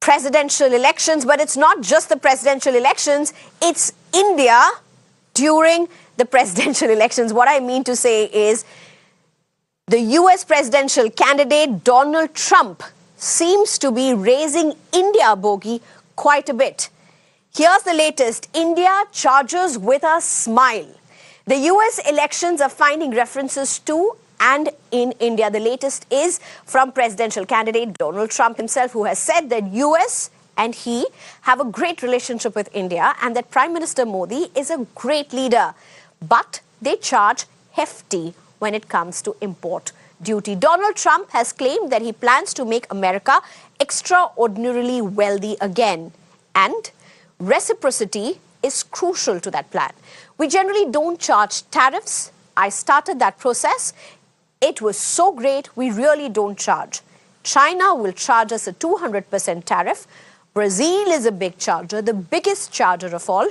presidential elections, but it's not just the presidential elections, it's India during the presidential elections. What I mean to say is the US presidential candidate Donald Trump seems to be raising India bogey quite a bit. Here's the latest. India charges with a smile. The US elections are finding references to and in India. The latest is from presidential candidate Donald Trump himself, who has said that US and he have a great relationship with India and that Prime Minister Modi is a great leader. But they charge hefty when it comes to import duty. Donald Trump has claimed that he plans to make America extraordinarily wealthy again. And reciprocity is crucial to that plan. We generally don't charge tariffs. I started that process. It was so great, we really don't charge. China will charge us a 200% tariff. Brazil is a big charger. The biggest charger of all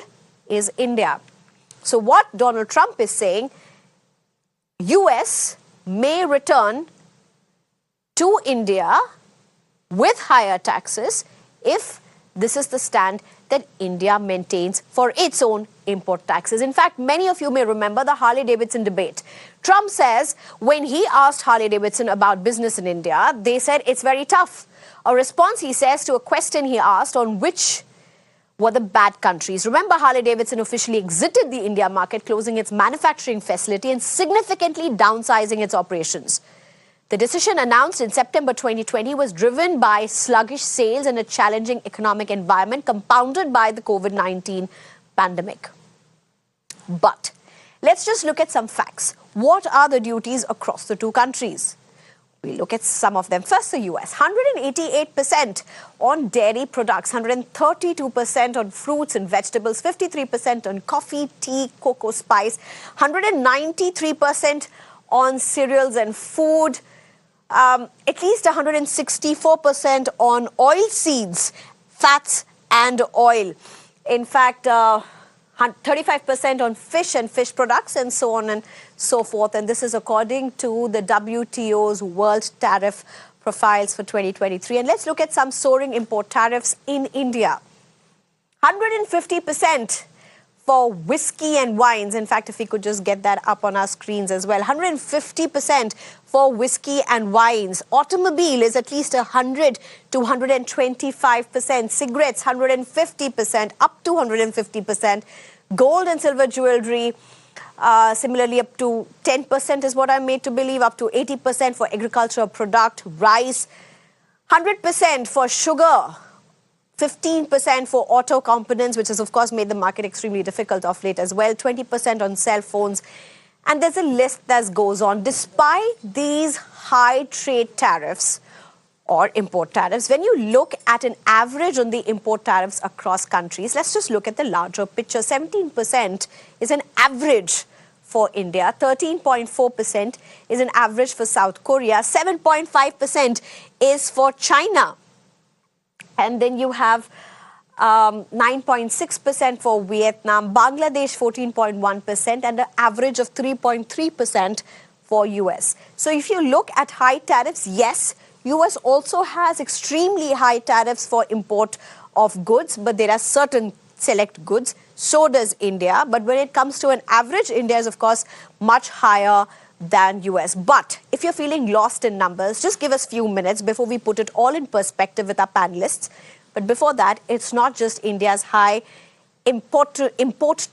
is India. So what Donald Trump is saying, US may return to India with higher taxes if this is the stand that India maintains for its own import taxes. In fact, many of you may remember the Harley-Davidson debate. Trump says when he asked Harley-Davidson about business in India, they said it's very tough. A response, he says, to a question he asked on which were the bad countries. Remember, Harley-Davidson officially exited the India market, closing its manufacturing facility and significantly downsizing its operations. The decision announced in September 2020 was driven by sluggish sales and a challenging economic environment compounded by the COVID-19 pandemic. But let's just look at some facts. What are the duties across the two countries? We look at some of them. First, the US, 188% on dairy products, 132% on fruits and vegetables, 53% on coffee, tea, cocoa, spice, 193% on cereals and food, at least 164% on oil seeds, fats and oil. In fact, 35% on fish and fish products and so on and so forth. And this is according to the WTO's World Tariff Profiles for 2023. And let's look at some soaring import tariffs in India. 150% for whiskey and wines. In fact, if we could just get that up on our screens as well. 150% for whiskey and wines. Automobile is at least 100 to 125%. Cigarettes, 150%, up to 150%. Gold and silver jewelry, similarly up to 10% is what I'm made to believe, up to 80% for agricultural product, rice, 100% for sugar, 15% for auto components, which has, of course, made the market extremely difficult of late as well, 20% on cell phones. And there's a list that goes on. Despite these high trade tariffs or import tariffs, when you look at an average on the import tariffs across countries, let's just look at the larger picture. 17% is an average for India, 13.4% is an average for South Korea, 7.5% is for China. And then you have 9.6% for Vietnam, Bangladesh 14.1%, and an average of 3.3% for US. So if you look at high tariffs, yes, US also has extremely high tariffs for import of goods, but there are certain select goods. So does India. But when it comes to an average, India is, of course, much higher than US. But if you're feeling lost in numbers, just give us a few minutes before we put it all in perspective with our panelists. But before that, it's not just India's high import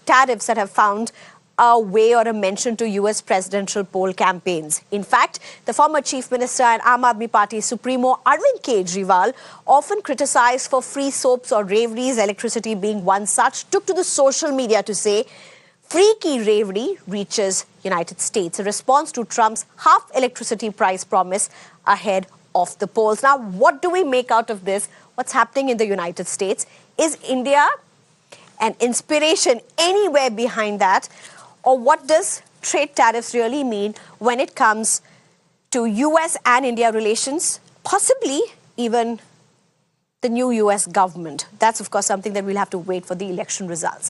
tariffs that have found a way or a mention to US presidential poll campaigns. In fact, the former Chief Minister and Aam Aadmi Party Supremo Arvind Kejriwal, often criticized for free soaps or raveries, electricity being one such, took to the social media to say, freaky ravery reaches United States, a response to Trump's half electricity price promise ahead of the polls. Now, what do we make out of this? What's happening in the United States? Is India an inspiration anywhere behind that? Or what does trade tariffs really mean when it comes to US and India relations, possibly even the new US government? That's, of course, something that we'll have to wait for the election results.